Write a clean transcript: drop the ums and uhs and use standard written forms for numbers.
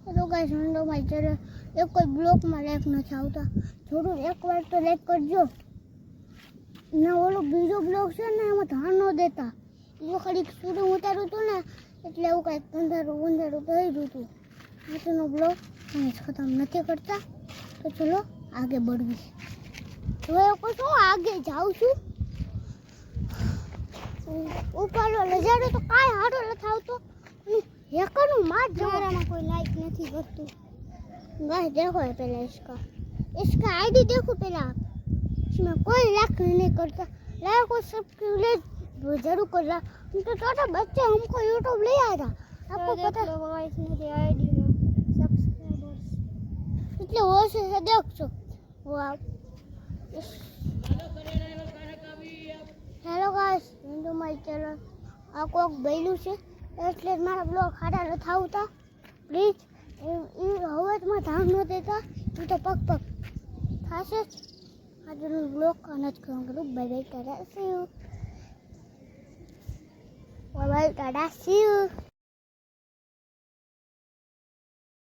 તો ગાઈસ મંડો માં ચેનલ એક કોઈ બ્લોક માં લાઈક નથી આવતા થોડું એકવાર તો લાઈક કરજો ના ઓલો બીજો બ્લોક છે ને એમાં ધ્યાન ન દેતા એ ખડીક શૂટિંગ ઉતાર્યું હતું ને એટલે એવું કાંઈક અંધારું થઈ ગયું હતું આજનો બ્લોગ અમે ખતમ નથી કરતા તો ચલો આગે बढ़વી જોયો કો તો આગે જાઉં છું ઉપરનો નજારો તો કાંઈ હારો નથી આવતો એકનું માર જવારામાં કોઈ લાઈક નથી કરતું गाइस देखो पहले इसका आईडी देखो पहले आप इसमें कोई लाइक नहीं करता लाइक और सब्सक्राइब जरूर करना तो छोटा बच्चे हमको यूट्यूब ले आया था आपको पता है गाइस मेरी आईडी में सब्सक्राइबर्स कितने हो से देखो वो आप hello guys Hindu my channel आपको एक बैलू છે એટલે મારા બ્લોગ ખાડા નથી આવતા પ્લીઝ એ હવાજમાં ધ્યાન ન દેતા એ તો પગ થશે આજનો બ્લોગ આના જ કરું bye bye Tata C you